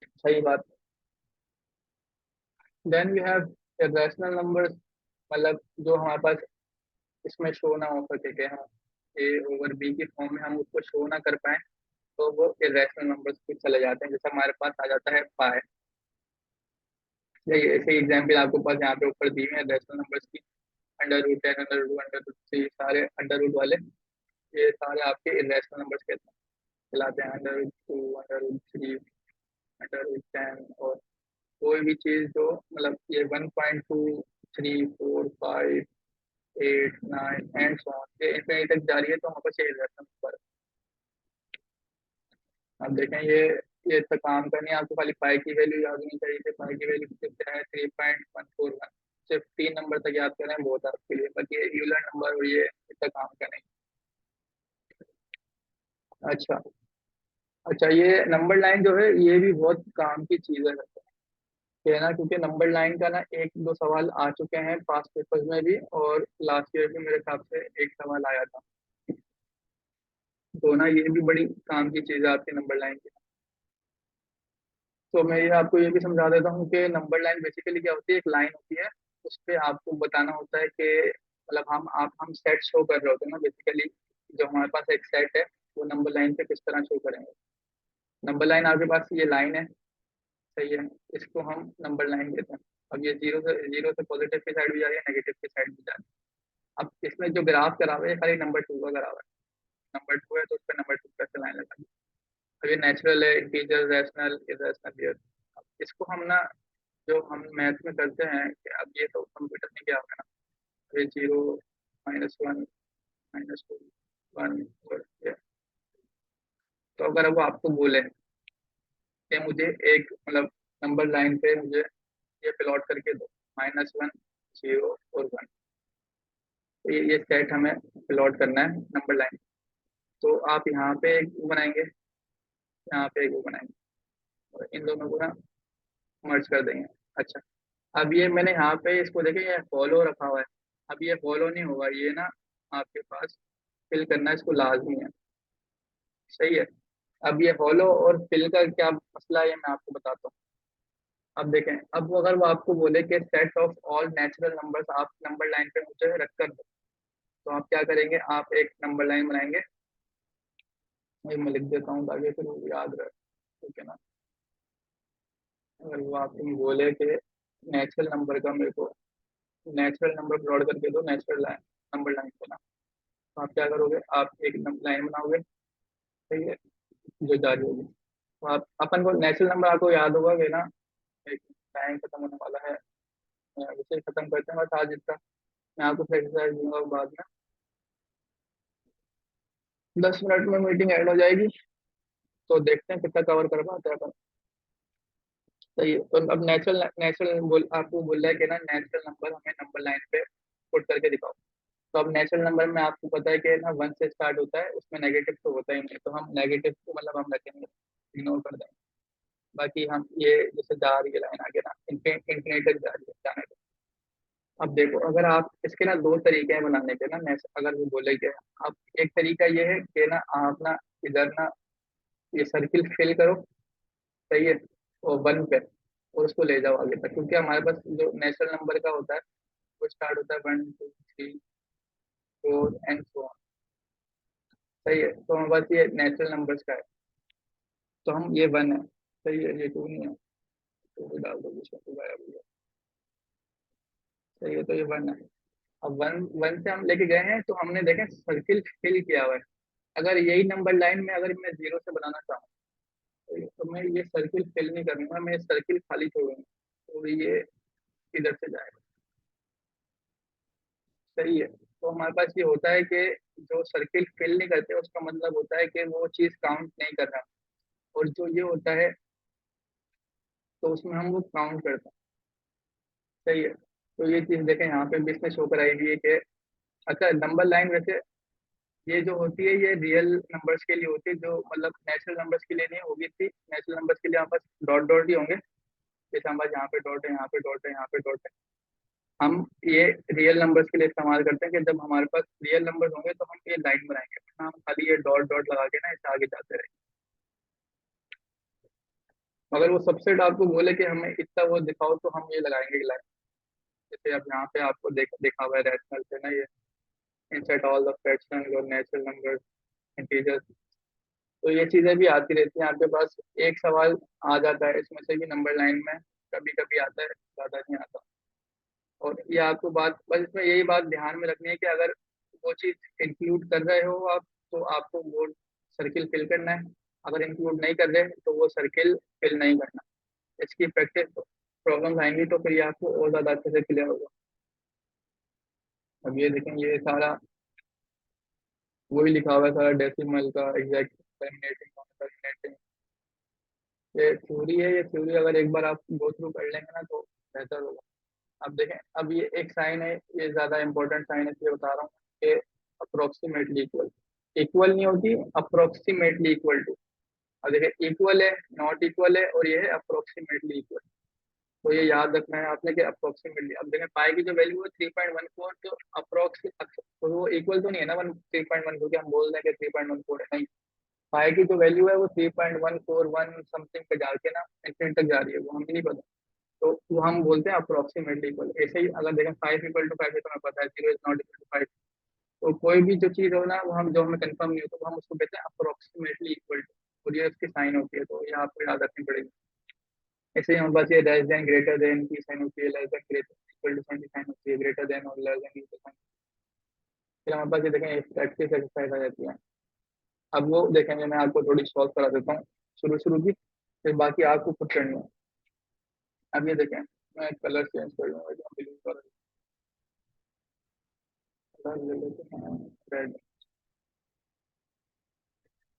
सही बात। Then we have irrational numbers, मतलब जो हमारे पास इसमें शो ना हो सके कि हम ए ओवर बी की फॉर्म में हम उसको शो ना कर पाए, तो वो इरेशनल नंबर्स पे चले जाते हैं। जैसे हमारे पास आ जाता है पाए, ये ऐसे एग्जाम्पल आपके पास यहाँ पे ऊपर दी हुई है इरेशनल नंबर्स की। √10, √2, √3, सारे अंडर रूट वाले, ये सारे आपके इरेशनल नंबर्स कहते हैं, कहलाते हैं। √2, √3, √10, और कोई भी चीज जो मतलब ये 1.2, 3, 4, 5, 8, 9 एंड सो ऑन, ये इंफिनिटी तक जा रही है, तो वहाँ पर से इरेशनल नंबर। अब देखें ये इतना काम करनी है, आपको खाली पाई की वैल्यू याद होनी चाहिए थी। पाई की वैल्यू कितने है, 3.141, सिर्फ 3 नंबर तक याद करें बहुत है आपके लिए, बाकी ये यूलर नंबर और ये इतना काम का नहीं। अच्छा, अच्छा, ये नंबर लाइन जो है ये भी बहुत काम की चीज है ना, क्योंकि नंबर लाइन का ना एक दो सवाल आ चुके हैं पास्ट पेपर्स में भी, और लास्ट ईयर भी मेरे हिसाब से एक सवाल आया था। तो ना ये भी बड़ी काम की चीज है आपकी नंबर लाइन की। तो मैं ये आपको ये भी समझा देता हूँ कि नंबर लाइन बेसिकली क्या होती है, एक लाइन होती है, उस पे आपको बताना होता है कि मतलब हम सेट शो कर रहे होते हैं ना बेसिकली, जो हमारे पास एक सेट है वो नंबर लाइन पे किस तरह शो करेंगे। नंबर लाइन आपके पास ये लाइन है, सही है, इसको हम नंबर लाइन कहते हैं। अब ये जीरो से पॉजिटिव की साइड भी जा रही है, नेगेटिव की साइड भी जा रही है। अब इसमें जो ग्राफ करा हुआ है ये खाली नंबर टू का करा हुआ है, नंबर टू है तो उस पर नंबर टू पे लाइन लगा दी। अब ये नेचुरल है, इंटीजर, रैशनल, इरेशनल, ये इसको हम ना जो हम मैथ में करते हैं कि अब ये तो कंप्यूटर में क्या होगा ना, ये 0, -1, -2, 1, और ये। तो अगर वो आपको बोले कि मुझे एक मतलब नंबर लाइन पे मुझे ये प्लॉट करके दो, -1, 0 और 1, तो ये सेट हमें प्लॉट करना है नंबर लाइन। तो आप यहाँ पे एक वो बनाएंगे, यहाँ पे एक वो बनाएंगे, और इन दोनों को ना मर्ज कर देंगे। अच्छा, अब ये मैंने यहाँ पे इसको देखे, ये फॉलो रखा हुआ है। अब ये फॉलो नहीं होगा, ये ना आपके पास फिल करना इसको लाजमी है, सही है। अब ये फॉलो और फिल का क्या मसला है ये मैं आपको बताता हूँ। अब देखें, अब अगर वो आपको बोले कि set of all natural numbers आप नंबर लाइन पे मुझे रख कर दो, तो आप क्या करेंगे, आप एक नंबर लाइन बनाएंगे। ये मैं लिख देता हूँ ताकि फिर वो याद रहे, ठीक है ना। अगर वो आपको बोले कि नेचुरल नंबर का मेरे को नेचुरल नंबर प्लॉट करके दो, नेचुरल लाइन नंबर लाइन को ना, तो आप क्या करोगे, आप एक लाइन बनाओगे, सही है, जो जारी होगी। तो आप अपन को नेचुरल नंबर आपको याद होगा कि ना, एक टाइम खत्म होने वाला है, विषय खत्म करते हैं बस आज इसका। मैं आपको फिर एक्सरसाइज दूंगा बाद में, 10 मिनट में मीटिंग एंड हो जाएगी, तो देखते हैं कितना कवर कर पाते हैं अपन। सही है, तो अब नेचुरल नेचुरल बोल आपको बोल रहा है कि ना नेचुरल नंबर हमें नंबर लाइन पे पुट करके दिखाओ। तो अब नेचुरल नंबर में आपको पता है कि ना 1 से स्टार्ट होता है, उसमें नेगेटिव तो होता ही नहीं, तो हम नेगेटिव को मतलब हम रखेंगे, इग्नोर कर देंगे। बाकी हम ये जैसे जा रही है लाइन आगे ना, इंफिनिटी तक जा रही है, जाने दो। अब देखो, अगर आप इसके ना दो तरीके हैं बनाने के ना, अगर वो बोले कि आप, एक तरीका ये है कि ना आप ना इधर ना ये सर्किल फिल करो, सही है, और 1 पे, और उसको ले जाओ आगे तक, क्योंकि हमारे पास जो नेचुरल नंबर का होता है वो स्टार्ट होता है 1, 2, 3, 4 एंड सो ऑन, सही है। तो हमारे पास ये नेचुरल नंबर्स का है, तो हम ये 1 है, सही है, ये 2 नहीं है, तो भी डाल दो इसमें, तो गायब हो गया, सही है, तो ये 1 है। अब 1 से हम लेके गए हैं, तो हमने देखें सर्किल फिल किया हुआ है। अगर यही नंबर लाइन में अगर मैं 0 से बनाना चाहूँ, तो मैं ये सर्किल फिल नहीं करूंगा, मैं सर्किल खाली छोड़ूंगा, तो ये इधर से जाएगा, सही है। तो हमारे पास ये होता है कि जो सर्किल फिल नहीं करते उसका मतलब होता है कि वो चीज़ काउंट नहीं कर रहा, और जो ये होता है तो उसमें हम वो काउंट करते हैं। सही है। तो ये चीज़ देखें यहाँ पे भी इसमें शो कराई हुई है कि अच्छा नंबर लाइन वैसे ये जो होती है ये रियल नंबर्स के लिए होती है, जो मतलब नेचुरल नंबर्स के लिए नहीं होगी थी। नेचुरल नंबर्स के लिए हमारे पास डॉट डॉट ही होंगे, जैसे हमारे यहाँ पे डॉट है, यहाँ पे डॉट है, यहाँ पे डॉट है। हम ये रियल नंबर्स के लिए इस्तेमाल करते हैं कि जब हमारे पास रियल नंबर्स होंगे तो हम ये लाइन बनाएंगे, वरना हम खाली ये डॉट डॉट लगा के ना इसे आगे जाते रहेंगे। अगर वो सबसेट आपको बोले कि हमें इतना वो दिखाओ तो हम ये लगाएंगे लाइन। जैसे अब यहाँ पे आपको देखा हुआ है रैशनल से ना, ये इंसर्ट ऑल द फ्रैक्शंस और नेचुरल नंबर्स, इंटीजर्स। तो ये चीजें भी आती रहती हैं आपके पास। एक सवाल आ जाता है इसमें से कि नंबर लाइन में कभी कभी आता है, ज्यादा नहीं आता। और ये आपको बात बस इसमें यही बात ध्यान में रखनी है कि अगर वो चीज इंक्लूड कर रहे हो आप तो आपको वो सर्किल फिल करना है। अगर इंक्लूड नहीं कर रहे तो वो सर्किल फिल नहीं करना। इसकी प्रैक्टिस प्रॉब्लम आएंगी तो फिर ये आपको और ज्यादा अच्छे से क्लियर होगा। अब ये देखें, ये सारा वही लिखा हुआ है, सारा डेसिमल का एग्जैक्ट टर्मिनेटिंग नॉन टर्मिनेटिंग। ये थ्योरी है, ये थ्योरी अगर एक बार आप गो थ्रू कर लेंगे ना तो बेहतर होगा। अब देखें, अब ये एक साइन है, ये ज्यादा इंपॉर्टेंट साइन है इसलिए बता रहा हूँ कि अप्रोक्सीमेटली इक्वल, इक्वल नहीं होती, अप्रोक्सीमेटली इक्वल टू। अब देखें, इक्वल है, नॉट इक्वल है, और ये है अप्रोक्सीमेटली इक्वल। तो ये याद रखना है आपने कि अप्रोक्सीमेटली। अब देखें पाई की जो वैल्यू है 3.14, तो अप्रोक्स तो वो इक्वल तो नहीं है ना 3.14 के हम बोल दें कि 3.14 है, नहीं। पाई की जो वैल्यू है वो 3.141 समथिंग पे जाके ना इंफिनिट तक जा रही है, वो हमें नहीं पता। तो वो हम बोलते हैं अप्रोक्सीमेटली इक्वल। ऐसे ही अगर देखें 5 = 5 है तो हमें पता है 0 = 5। तो कोई भी जो चीज़ हो ना वो हम जो हमें कंफर्म नहीं हो तो हम उसको कहते हैं अप्रोक्सीमेटली इक्वल टू, और ये उसकी साइन होती है, तो ये आपको याद रखनी पड़ेगी। ऐसे ही हमारे पास ये लेस देन ग्रेटर देन की साइन होती है, less than greater equal to sign की साइन होती है, ग्रेटर देन और लेस देन की साइन। फिर हमारे पास ये देखें प्रैक्टिस एक्सरसाइज आ जाती है। अब वो देखेंगे, मैं आपको थोड़ी सॉल्व करा देता हूँ शुरू शुरू की, फिर बाकी आपको खुद करनी है। अब ये देखें, मैं कलर चेंज कर लूँगा, ब्लू कलर ले लेते हैं, रेड।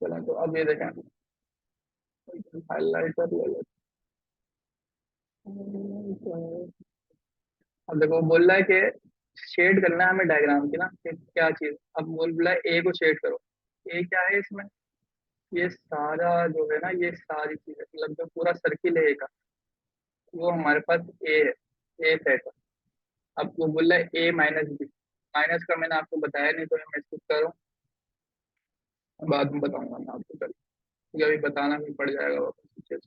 चलें तो अब ये देखें, हाइलाइटर ले लेते हैं। अब देखो वो बोल रहा है कि शेड करना है हमें डायग्राम की ना, कि क्या चीज। अब बोल रहा है ए को शेड करो। ए क्या है इसमें, ये सारा जो है ना, ये सारी चीजें मतलब जो पूरा सर्किल है ए का, वो हमारे पास ए है, ए सेट है। अब वो बोल रहा है A - B। माइनस का मैंने आपको बताया नहीं तो मैं स्किप करूँ, बाद में बताऊंगा मैं आपको कल, क्योंकि अभी बताना भी पड़ जाएगा वापस।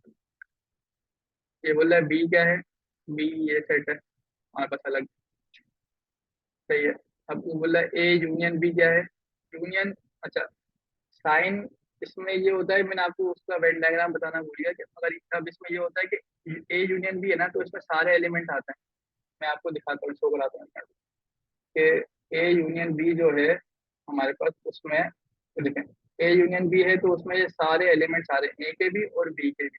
ये बोल रहा है बी क्या है, बी ये सेट है हमारे पास अलग। सही है। अब वो बोल रहा है ए यूनियन बी क्या है, यूनियन। अच्छा, साइन इसमें ये होता है, मैंने आपको उसका वेन डायग्राम बताना भूल गया कि अगर अब इसमें ये होता है कि ए यूनियन बी है ना, तो इसमें सारे एलिमेंट आते हैं। मैं आपको दिखाता हूँ, शो कराता हूँ कि ए यूनियन बी जो है हमारे पास, उसमें तो देखें ए यूनियन बी है तो उसमें ये सारे एलिमेंट्स आ रहे हैं, ए के भी और बी के भी।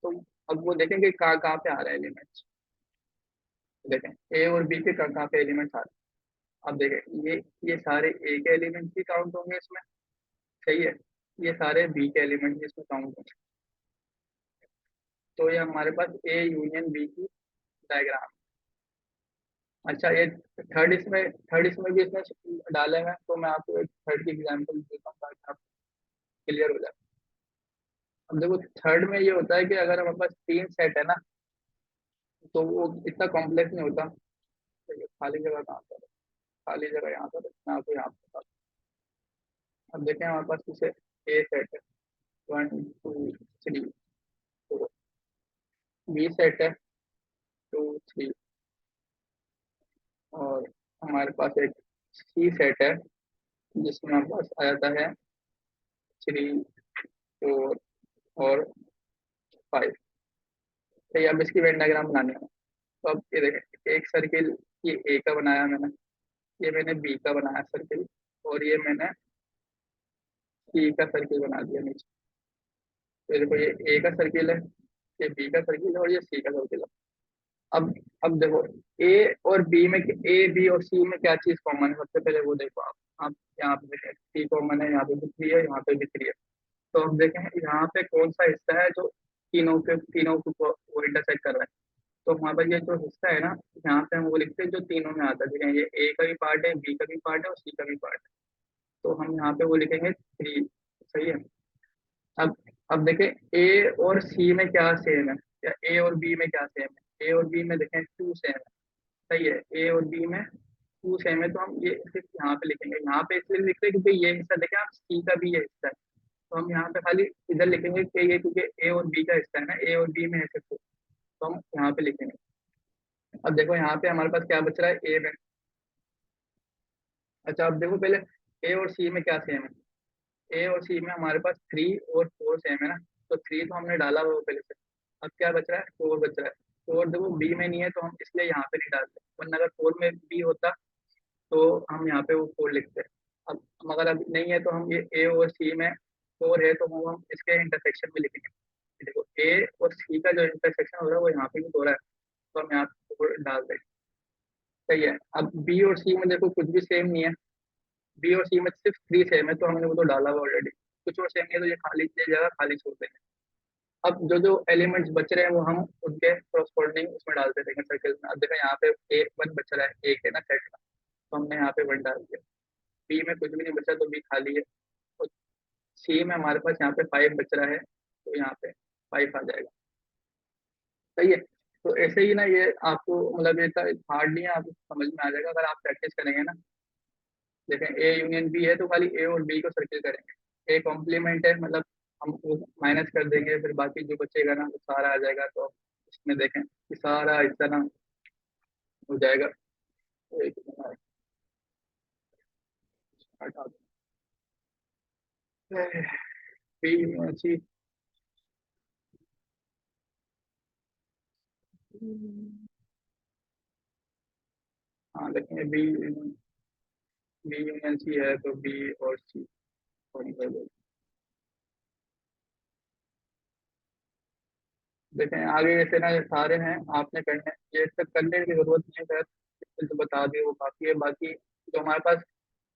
तो अब वो देखेंगे कहाँ कहाँ पे आ रहा है एलिमेंट्स। देखें ए और बी के कहाँ कहाँ पे एलिमेंट्स आ रहे हैं। अब देखें ये सारे ए के एलिमेंट्स भी काउंट होंगे इसमें। सही है। ये सारे बी के एलिमेंट्स भी इसमें काउंट होंगे। तो ये हमारे पास ए यूनियन बी की डायग्राम। अच्छा, ये थर्ड इसमें भी इसमें डालेंगे, तो मैं आपको एक थर्ड की एग्जांपल देता हूँ ताकि आप क्लियर हो जाए। अब देखो थर्ड में ये होता है कि अगर हमारे पास 3 सेट है ना, तो वो इतना कॉम्प्लेक्स नहीं होता। ठीक है, खाली जगह कहाँ पर है, खाली जगह यहाँ पर है, मैं आपको यहाँ पर बताता हूँ। अब देखें हमारे पास जैसे ए सेट है, 1 2 3 4। बी सेट है 2 3, और हमारे पास एक सी सेट है जिसमें हमारे पास आ जाता है 3 4 और 5। तो ये अब इसकी वेन डायग्राम बनानी है। तो अब ये देखें, एक सर्किल ये ए का बनाया मैंने, ये मैंने बी का बनाया सर्किल, और ये मैंने सी का सर्किल बना दिया नीचे। तो ये देखो, ये ए का सर्किल है, ये बी का सर्किल है, और ये सी का सर्किल है। अब अब देखो, ए और बी में, ए बी और सी में क्या चीज कॉमन है, सबसे पहले वो देखो आप यहाँ पे देखें, सी कॉमन है, यहाँ पे भी थ्री है, यहाँ पे भी थ्री है। तो हम देखें यहाँ पे कौन सा हिस्सा है जो तीनों को वो इंटरसेक्ट कर रहा है। तो हमारे पास ये जो हिस्सा है ना, यहाँ पे हम वो लिखते हैं जो तीनों में आता है। देखें, ये ए का भी पार्ट है, बी का भी पार्ट है और सी का भी पार्ट है। तो हम यहाँ पे वो लिखेंगे थ्री। सही है। अब अब देखें ए और सी में क्या सेम है, या ए और बी में क्या सेम है। ए और बी में देखें टू सेम है। सही है, ए और बी में टू सेम है, तो हम ये सिर्फ यहाँ पे लिखेंगे। यहाँ पे इसलिए लिख रहे हैं क्योंकि ये हिस्सा देखें आप, सी का भी ये हिस्सा है। तो हम यहाँ पे खाली इधर लिखेंगे कि ये क्योंकि ए और बी का हिस्सा है ना, ए और बी में है सिर्फ, तो हम यहाँ पे लिखेंगे। अब देखो यहाँ पे हमारे पास क्या बच रहा है, ए में। अच्छा, अब देखो पहले ए और सी में क्या सेम है। ए और सी में हमारे पास थ्री और फोर सेम है ना, तो थ्री तो हमने डाला हुआ है पहले से। अब क्या बच रहा है, फोर बच रहा है। फोर देखो बी में नहीं है, तो हम इसलिए यहाँ पे नहीं डालते, वरना अगर फोर में बी होता तो हम यहाँ पे वो फोर लिखते हैं। अब मगर अब नहीं है, तो हम ये ए और सी में फोर है, तो हम इसके इंटरसेक्शन में लिखेंगे। देखो ए और सी का जो इंटरसेक्शन हो रहा है वो यहाँ पे भी हो रहा है, तो हम यहाँ पे फोर डाल देंगे। सही है। अब बी और सी में देखो कुछ भी सेम नहीं है, बी और सी में सिर्फ थ्री सेम है, तो हमने वो तो डाला हुआ ऑलरेडी। कुछ और सेम नहीं है, तो ये खाली, ये जगह खाली छोड़ देंगे। अब जो जो एलिमेंट्स बच रहे हैं वो हम उनके corresponding उसमें डालते रहेंगे सर्कल में। अब देखो यहाँ पे एक वन बच रहा है, एक है ना सेट का, तो हमने यहाँ पे वन डाल दिया। बी में कुछ भी नहीं बचा, तो बी खाली है। और सी में हमारे पास यहाँ पे फाइव बच रहा है, तो यहाँ पे फाइव आ जाएगा। सही है। तो ऐसे ही ना, ये आपको मतलब ये हार्ड नहीं है, आपको समझ में आ जाएगा अगर आप प्रैक्टिस करेंगे ना। देखें, ए यूनियन बी है, तो खाली ए और बी को सर्किल करेंगे। ए कॉम्प्लीमेंट है, मतलब हम माइनस कर देंगे, फिर बाकी जो बचेगा ना वो सारा आ जाएगा। तो इसमें देखें कि सारा हिस्सा ना हो जाएगा। तो एक मिनट, हटा दो। B union C. हाँ देखेंगे, बी यूनियन सी है, तो बी और सी देखें आगे। जैसे ना ये सारे हैं आपने करने, ये सब करने की जरूरत नहीं है सर, इसमें तो बता दिए वो काफी है। बाकी जो हमारे पास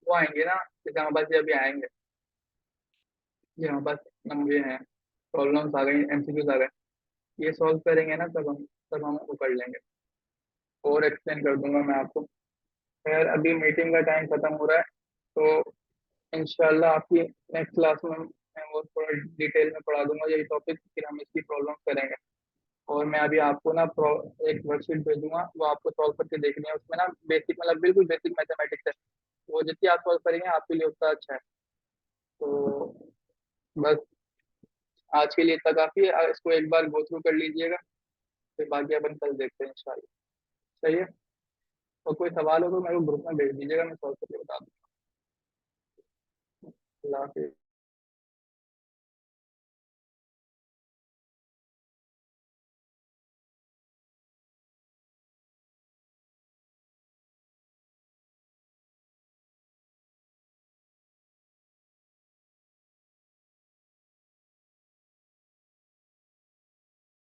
वो आएंगे ना, जैसे हमारे पास ये अभी आएंगे, ये हमारे पास नंबर हैं, प्रॉब्लम्स आ गई, एमसीक्यूज आ गए, ये सॉल्व करेंगे ना, तब हम वो कर लेंगे। और एक्सप्लेन कर दूंगा मैं आपको। खैर अभी मीटिंग का टाइम खत्म हो रहा है, तो इंशाल्लाह आपकी नेक्स्ट क्लास में मैं वो थोड़ा डिटेल में पढ़ा दूंगा यही टॉपिक, फिर हम इसकी प्रॉब्लम करेंगे। और मैं अभी आपको ना एक वर्कशीट भेजूंगा, वो आपको सॉल्व करके देखनी है। उसमें ना बेसिक, मतलब बिल्कुल बेसिक मैथमेटिक्स है, वो जितनी आप सॉल्व करेंगे आपके लिए उतना अच्छा है। तो बस आज के लिए इतना काफ़ी है, इसको एक बार गो थ्रू कर लीजिएगा, फिर बाकी अपन कल देखते हैं इंशाल्लाह। सही है। और कोई सवाल हो तो मेरे को ग्रुप में भेज दीजिएगा, मैं सॉल्व करके बता दूँगा। अल्लाह हाफिज़।